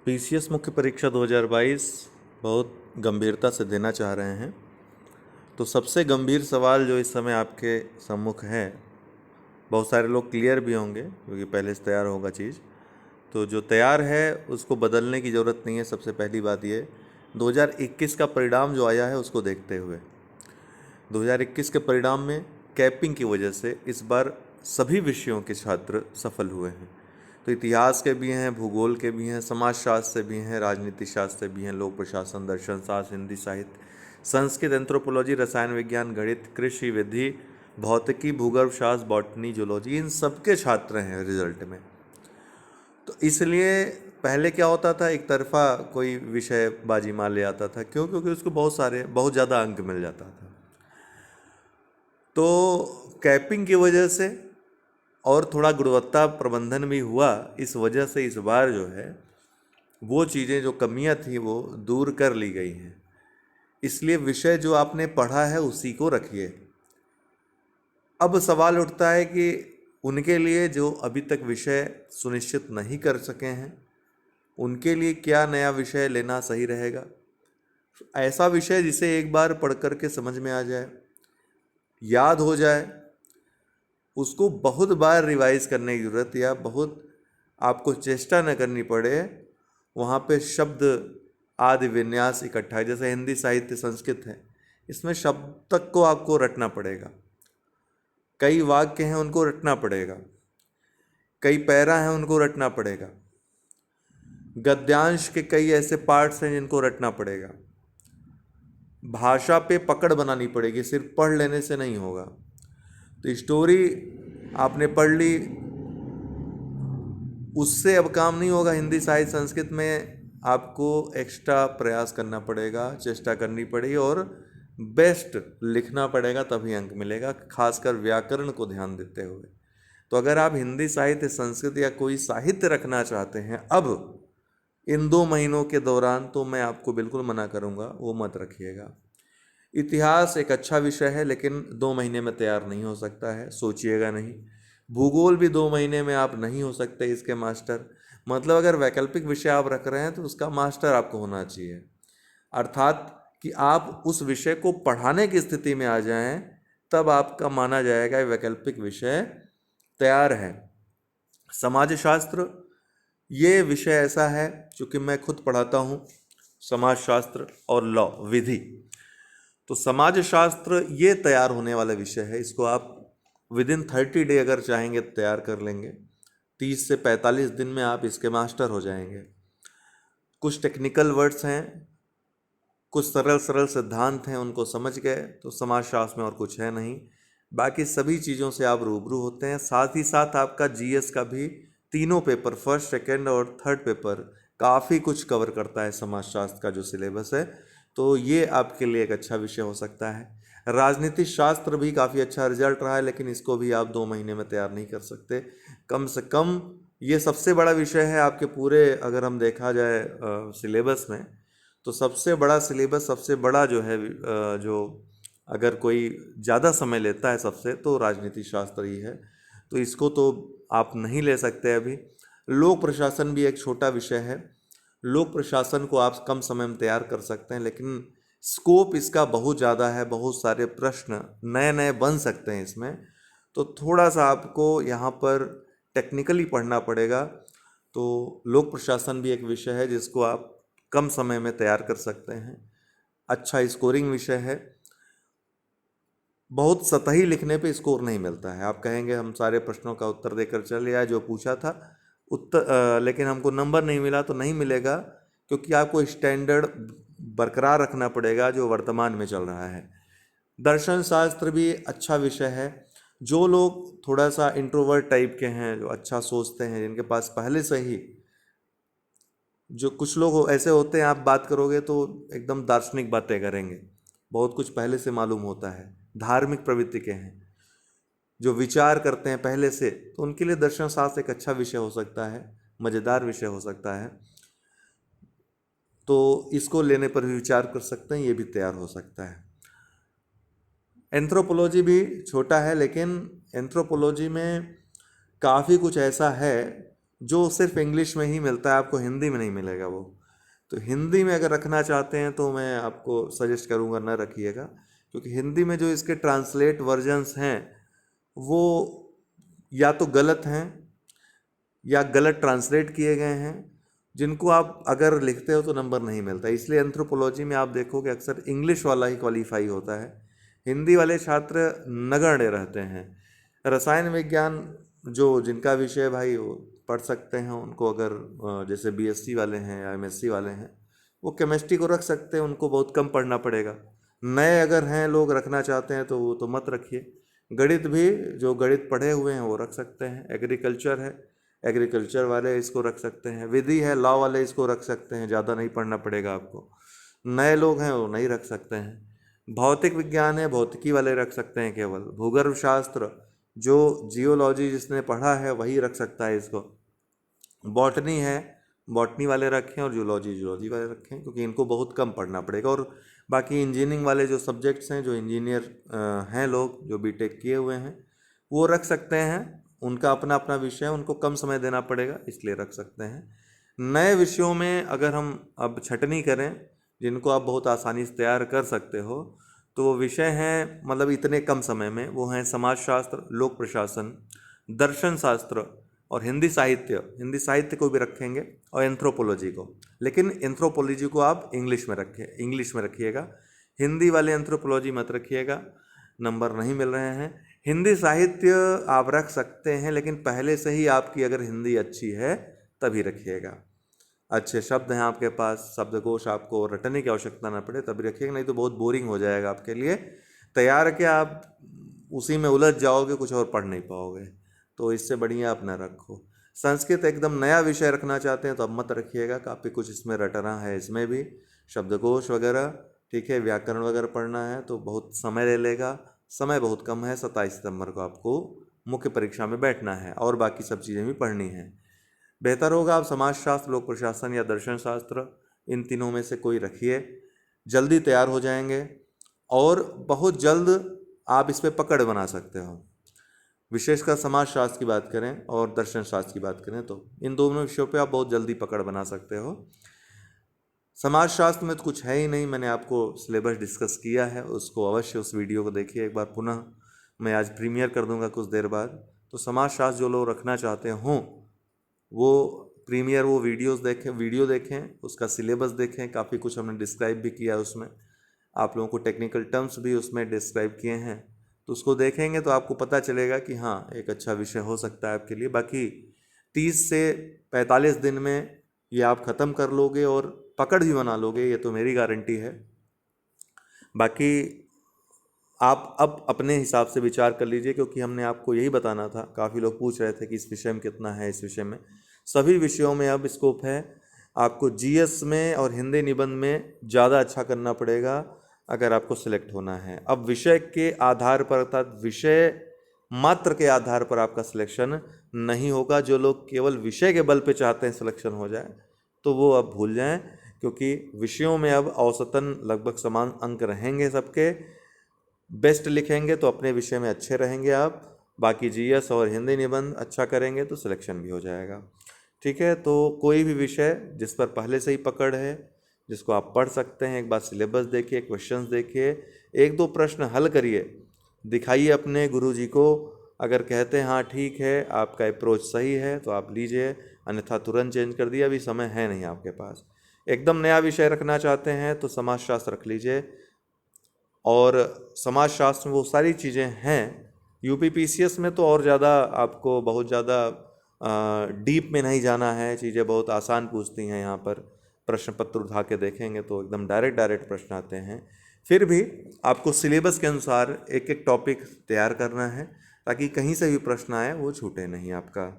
PCS मुख्य परीक्षा 2022 बहुत गंभीरता से देना चाह रहे हैं। तो सबसे गंभीर सवाल जो इस समय आपके सम्मुख है, बहुत सारे लोग क्लियर भी होंगे क्योंकि पहले से तैयार होगा चीज़। तो जो तैयार है उसको बदलने की ज़रूरत नहीं है। सबसे पहली बात ये 2021 का परिणाम जो आया है उसको देखते हुए 2021 के परिणाम में कैपिंग की वजह से इस बार सभी विषयों के छात्र सफल हुए हैं। तो इतिहास के भी हैं, भूगोल के भी हैं, समाजशास्त्र से भी हैं, राजनीति शास्त्र से भी हैं, लोक प्रशासन, दर्शन शास्त्र, हिंदी साहित्य, संस्कृत, एंथ्रोपोलॉजी, रसायन विज्ञान, गणित, कृषि विधि, भौतिकी, भूगर्भ शास्त्र, बॉटनी, जूलॉजी, इन सबके छात्र हैं रिजल्ट में। तो इसलिए पहले क्या होता था, एक तरफा कोई विषय बाजी मार ले आता था। क्यों? क्योंकि उसको बहुत ज़्यादा अंक मिल जाता था। तो कैपिंग की वजह से और थोड़ा गुणवत्ता प्रबंधन भी हुआ। इस वजह से इस बार जो है वो चीज़ें, जो कमियां थी, वो दूर कर ली गई हैं। इसलिए विषय जो आपने पढ़ा है उसी को रखिए। अब सवाल उठता है कि उनके लिए जो अभी तक विषय सुनिश्चित नहीं कर सके हैं, उनके लिए क्या नया विषय लेना सही रहेगा। ऐसा विषय जिसे एक बार पढ़ कर के समझ में आ जाए, याद हो जाए, उसको बहुत बार रिवाइज करने की ज़रूरत या बहुत आपको चेष्टा न करनी पड़े। वहाँ पे शब्द आदि विन्यास इकट्ठा है। जैसे हिंदी साहित्य, संस्कृत है, इसमें शब्द तक को आपको रटना पड़ेगा। कई वाक्य हैं उनको रटना पड़ेगा, कई पैरा हैं उनको रटना पड़ेगा, गद्यांश के कई ऐसे पार्ट्स हैं जिनको रटना पड़ेगा। भाषा पे पकड़ बनानी पड़ेगी, सिर्फ पढ़ लेने से नहीं होगा। तो स्टोरी आपने पढ़ ली, उससे अब काम नहीं होगा। हिंदी साहित्य संस्कृत में आपको एक्स्ट्रा प्रयास करना पड़ेगा, चेष्टा करनी पड़ेगी और बेस्ट लिखना पड़ेगा, तभी अंक मिलेगा, खासकर व्याकरण को ध्यान देते हुए। तो अगर आप हिंदी साहित्य, संस्कृत या कोई साहित्य रखना चाहते हैं अब इन 2 महीनों के दौरान, तो मैं आपको बिल्कुल मना करूंगा, वो मत रखिएगा। इतिहास एक अच्छा विषय है लेकिन 2 महीने में तैयार नहीं हो सकता है, सोचिएगा नहीं। भूगोल भी 2 महीने में आप नहीं हो सकते इसके मास्टर। मतलब अगर वैकल्पिक विषय आप रख रहे हैं तो उसका मास्टर आपको होना चाहिए, अर्थात कि आप उस विषय को पढ़ाने की स्थिति में आ जाएं, तब आपका माना जाएगा वैकल्पिक विषय तैयार है। समाजशास्त्र ये विषय ऐसा है, चूँकि मैं खुद पढ़ाता हूँ समाजशास्त्र और लॉ, विधि, तो समाजशास्त्र ये तैयार होने वाला विषय है। इसको आप विदिन 30 डे अगर चाहेंगे तो तैयार कर लेंगे। 30 से 45 दिन में आप इसके मास्टर हो जाएंगे। कुछ टेक्निकल वर्ड्स हैं, कुछ सरल सरल सिद्धांत हैं, उनको समझ गए तो समाजशास्त्र में और कुछ है नहीं। बाकी सभी चीज़ों से आप रूबरू होते हैं। साथ ही साथ आपका जीएस का भी तीनों पेपर, फर्स्ट, सेकंड और थर्ड पेपर, काफ़ी कुछ कवर करता है समाजशास्त्र का जो सिलेबस है। तो ये आपके लिए एक अच्छा विषय हो सकता है। राजनीति शास्त्र भी काफ़ी अच्छा रिजल्ट रहा है, लेकिन इसको भी आप 2 महीने में तैयार नहीं कर सकते। कम से कम ये सबसे बड़ा विषय है आपके पूरे, अगर हम देखा जाए सिलेबस में, तो सबसे बड़ा सिलेबस, सबसे बड़ा जो है जो अगर कोई ज़्यादा समय लेता है सबसे, तो राजनीति शास्त्र ही है। तो इसको तो आप नहीं ले सकते अभी। लोक प्रशासन भी एक छोटा विषय है। लोक प्रशासन को आप कम समय में तैयार कर सकते हैं, लेकिन स्कोप इसका बहुत ज़्यादा है, बहुत सारे प्रश्न नए नए बन सकते हैं इसमें। तो थोड़ा सा आपको यहाँ पर टेक्निकली पढ़ना पड़ेगा। तो लोक प्रशासन भी एक विषय है जिसको आप कम समय में तैयार कर सकते हैं। अच्छा स्कोरिंग विषय है। बहुत सतही लिखने पे स्कोर नहीं मिलता है। आप कहेंगे हम सारे प्रश्नों का उत्तर देकर चले आए जो पूछा था, लेकिन हमको नंबर नहीं मिला, तो नहीं मिलेगा, क्योंकि आपको स्टैंडर्ड बरकरार रखना पड़ेगा जो वर्तमान में चल रहा है। दर्शन शास्त्र भी अच्छा विषय है। जो लोग थोड़ा सा इंट्रोवर्ट टाइप के हैं, जो अच्छा सोचते हैं, जिनके पास पहले से ही, जो कुछ लोग ऐसे होते हैं आप बात करोगे तो एकदम दार्शनिक बातें करेंगे, बहुत कुछ पहले से मालूम होता है, धार्मिक प्रवृत्ति के हैं, जो विचार करते हैं पहले से, तो उनके लिए दर्शन शास्त्र एक अच्छा विषय हो सकता है, मज़ेदार विषय हो सकता है। तो इसको लेने पर भी विचार कर सकते हैं, ये भी तैयार हो सकता है। एंथ्रोपोलॉजी भी छोटा है, लेकिन एंथ्रोपोलॉजी में काफ़ी कुछ ऐसा है जो सिर्फ इंग्लिश में ही मिलता है, आपको हिंदी में नहीं मिलेगा वो। तो हिंदी में अगर रखना चाहते हैं तो मैं आपको सजेस्ट करूँगा ना रखिएगा, क्योंकि हिंदी में जो इसके ट्रांसलेट वर्जन्स हैं वो या तो गलत हैं या गलत ट्रांसलेट किए गए हैं, जिनको आप अगर लिखते हो तो नंबर नहीं मिलता। इसलिए एंथ्रोपोलॉजी में आप देखोगे अक्सर इंग्लिश वाला ही क्वालिफाई होता है, हिंदी वाले छात्र नगण्य रहते हैं। रसायन विज्ञान जो जिनका विषय भाई वो पढ़ सकते हैं, उनको अगर जैसे बीएससी वाले हैं या एमएससी वाले हैं, वो केमिस्ट्री को रख सकते हैं, उनको बहुत कम पढ़ना पड़ेगा। नए अगर हैं लोग रखना चाहते हैं तो वो तो मत रखिए। गणित भी जो गणित पढ़े हुए हैं वो रख सकते हैं। एग्रीकल्चर है, एग्रीकल्चर वाले इसको रख सकते हैं। विधि है, लॉ वाले इसको रख सकते हैं, ज़्यादा नहीं पढ़ना पड़ेगा आपको। नए लोग हैं वो नहीं रख सकते हैं। भौतिक विज्ञान है, भौतिकी वाले रख सकते हैं केवल। भूगर्भ शास्त्र जो जियोलॉजी जिसने पढ़ा है वही रख सकता है इसको। बॉटनी है, बॉटनी वाले रखें, और जूलॉजी जूलॉजी वाले रखें, क्योंकि इनको बहुत कम पढ़ना पड़ेगा। और बाकी इंजीनियरिंग वाले जो सब्जेक्ट्स हैं, जो इंजीनियर हैं लोग जो बीटेक किए हुए हैं, वो रख सकते हैं। उनका अपना अपना विषय है, उनको कम समय देना पड़ेगा, इसलिए रख सकते हैं। नए विषयों में अगर हम अब छटनी करें, जिनको आप बहुत आसानी से तैयार कर सकते हो, तो वो विषय हैं, मतलब इतने कम समय में, वो हैं समाजशास्त्र, लोक प्रशासन, दर्शन शास्त्र और हिंदी साहित्य। हिंदी साहित्य को भी रखेंगे और एंथ्रोपोलॉजी को, लेकिन एंथ्रोपोलॉजी को आप इंग्लिश में रखिए, इंग्लिश में रखिएगा। हिंदी वाले एंथ्रोपोलॉजी मत रखिएगा, नंबर नहीं मिल रहे हैं। हिंदी साहित्य आप रख सकते हैं, लेकिन पहले से ही आपकी अगर हिंदी अच्छी है तभी रखिएगा। अच्छे शब्द हैं आपके पास, शब्दकोश आपको रटने की आवश्यकता ना पड़े तभी रखिएगा, नहीं तो बहुत बोरिंग हो जाएगा आपके लिए। तैयार के आप उसी में उलझ जाओगे, कुछ और पढ़ नहीं पाओगे। तो इससे बढ़िया आप ना रखो। संस्कृत एकदम नया विषय रखना चाहते हैं तो अब मत रखिएगा, काफ़ी कुछ इसमें रटना है, इसमें भी शब्दकोश वगैरह, ठीक है, व्याकरण वगैरह पढ़ना है तो बहुत समय ले लेगा। समय बहुत कम है, 27 सितंबर को आपको मुख्य परीक्षा में बैठना है और बाकी सब चीज़ें भी पढ़नी हैं। बेहतर होगा आप समाजशास्त्र, लोक प्रशासन या दर्शन शास्त्र, इन तीनों में से कोई रखिए, जल्दी तैयार हो जाएंगे और बहुत जल्द आप इस पर पकड़ बना सकते हो। विशेषकर समाजशास्त्र की बात करें और दर्शन शास्त्र की बात करें तो इन दोनों विषयों पे आप बहुत जल्दी पकड़ बना सकते हो। समाजशास्त्र में तो कुछ है ही नहीं, मैंने आपको सिलेबस डिस्कस किया है, उसको अवश्य उस वीडियो को देखिए एक बार पुनः। मैं आज प्रीमियर कर दूंगा कुछ देर बाद। तो समाजशास्त्र जो लोग रखना चाहते हों वो प्रीमियर, वो वीडियोस देखें, वीडियो देखें, उसका सिलेबस देखें, काफ़ी कुछ हमने डिस्क्राइब भी किया है उसमें, आप लोगों को टेक्निकल टर्म्स भी उसमें डिस्क्राइब किए हैं। तो उसको देखेंगे तो आपको पता चलेगा कि हाँ एक अच्छा विषय हो सकता है आपके लिए। बाकी 30 से 45 दिन में ये आप ख़त्म कर लोगे और पकड़ भी बना लोगे, ये तो मेरी गारंटी है। बाकी आप अब अपने हिसाब से विचार कर लीजिए, क्योंकि हमने आपको यही बताना था। काफ़ी लोग पूछ रहे थे कि इस विषय में कितना है, इस विषय में, सभी विषयों में अब स्कोप है। आपको जीएस में और हिंदी निबंध में ज़्यादा अच्छा करना पड़ेगा अगर आपको सिलेक्ट होना है। अब विषय के आधार पर, अर्थात विषय मात्र के आधार पर आपका सिलेक्शन नहीं होगा। जो लोग केवल विषय के बल पे चाहते हैं सिलेक्शन हो जाए तो वो अब भूल जाएं, क्योंकि विषयों में अब औसतन लगभग समान अंक रहेंगे सबके। बेस्ट लिखेंगे तो अपने विषय में अच्छे रहेंगे आप, बाकी जीएस और हिंदी निबंध अच्छा करेंगे तो सिलेक्शन भी हो जाएगा। ठीक है, तो कोई भी विषय जिस पर पहले से ही पकड़ है, जिसको आप पढ़ सकते हैं, एक बार सिलेबस देखिए, क्वेश्चंस देखिए, एक दो प्रश्न हल करिए, दिखाइए अपने गुरुजी को। अगर कहते हैं हाँ ठीक है आपका अप्रोच सही है तो आप लीजिए, अन्यथा तुरंत चेंज कर दिए, अभी समय है नहीं आपके पास। एकदम नया विषय रखना चाहते हैं तो समाजशास्त्र रख लीजिए। और समाजशास्त्र में वो सारी चीज़ें हैं। यूपीपीसीएस में तो और ज़्यादा आपको बहुत ज़्यादा डीप में नहीं जाना है, चीज़ें बहुत आसान पूछती हैं यहाँ पर। प्रश्न पत्र उठा के देखेंगे तो एकदम डायरेक्ट डायरेक्ट प्रश्न आते हैं। फिर भी आपको सिलेबस के अनुसार एक एक टॉपिक तैयार करना है, ताकि कहीं से भी प्रश्न आए वो छूटे नहीं आपका।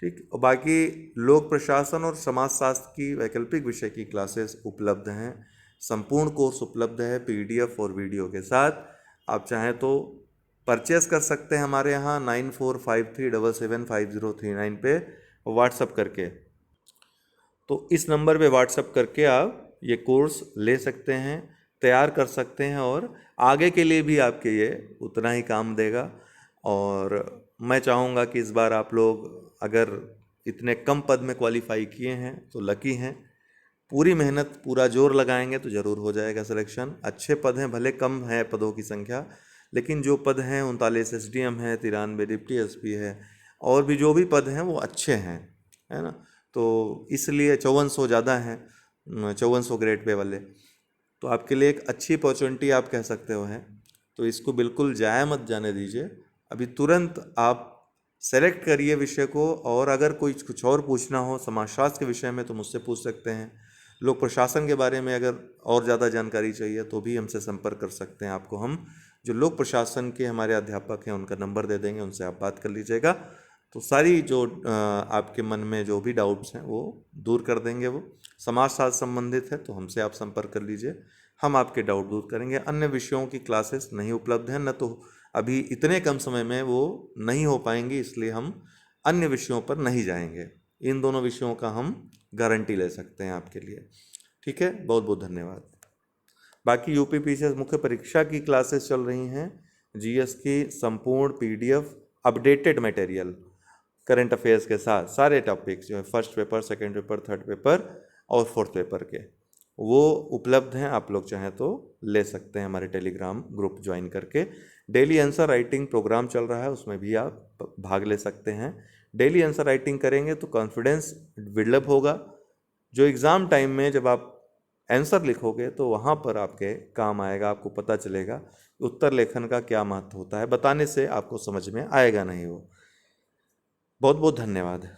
ठीक, और बाकी लोक प्रशासन और समाजशास्त्र की वैकल्पिक विषय की क्लासेस उपलब्ध हैं, संपूर्ण कोर्स उपलब्ध है पीडीएफ और वीडियो के साथ। आप चाहें तो परचेस कर सकते हैं हमारे यहाँ 9453775039 पे व्हाट्सअप करके। तो इस नंबर पे व्हाट्सअप करके आप ये कोर्स ले सकते हैं, तैयार कर सकते हैं, और आगे के लिए भी आपके ये उतना ही काम देगा। और मैं चाहूँगा कि इस बार आप लोग अगर इतने कम पद में क्वालिफाई किए हैं तो लकी हैं। पूरी मेहनत पूरा जोर लगाएंगे तो ज़रूर हो जाएगा सिलेक्शन। अच्छे पद हैं, भले कम है पदों की संख्या, लेकिन जो पद हैं 39 SDM है, 93 डिप्टी SP है, और भी जो भी पद हैं वो अच्छे हैं, है ना। तो इसलिए 5400 ज़्यादा हैं, 5400 ग्रेड पे वाले। तो आपके लिए एक अच्छी अपॉर्चुनिटी आप कह सकते हो है। तो इसको बिल्कुल जाया मत जाने दीजिए। अभी तुरंत आप सेलेक्ट करिए विषय को, और अगर कोई कुछ और पूछना हो समाजशास्त्र के विषय में तो मुझसे पूछ सकते हैं। लोक प्रशासन के बारे में अगर और ज़्यादा जानकारी चाहिए तो भी हमसे संपर्क कर सकते हैं। आपको हम जो लोक प्रशासन के हमारे अध्यापक हैं उनका नंबर दे देंगे, उनसे आप बात कर लीजिएगा। तो सारी जो आपके मन में जो भी डाउट्स हैं वो दूर कर देंगे। वो समाजशास्त्र संबंधित है तो हमसे आप संपर्क कर लीजिए, हम आपके डाउट दूर करेंगे। अन्य विषयों की क्लासेस नहीं उपलब्ध हैं, न तो अभी इतने कम समय में वो नहीं हो पाएंगी, इसलिए हम अन्य विषयों पर नहीं जाएंगे। इन दोनों विषयों का हम गारंटी ले सकते हैं आपके लिए। ठीक है, बहुत बहुत धन्यवाद। बाकी UPPCS मुख्य परीक्षा की क्लासेस चल रही हैं। GS की संपूर्ण PDF updated material current affairs के साथ सारे टॉपिक्स जो है, first paper, second paper, third paper और फोर्थ पेपर के, वो उपलब्ध हैं। आप लोग चाहें तो ले सकते हैं हमारे टेलीग्राम ग्रुप ज्वाइन करके। डेली आंसर राइटिंग प्रोग्राम चल रहा है, उसमें भी आप भाग ले सकते हैं। डेली आंसर राइटिंग करेंगे तो कॉन्फिडेंस डेवलप होगा। जो एग्ज़ाम टाइम में जब आप आंसर लिखोगे तो वहाँ पर आपके काम आएगा, आपको पता चलेगा उत्तर लेखन का क्या महत्व होता है। बताने से आपको समझ में आएगा नहीं वो। बहुत बहुत धन्यवाद।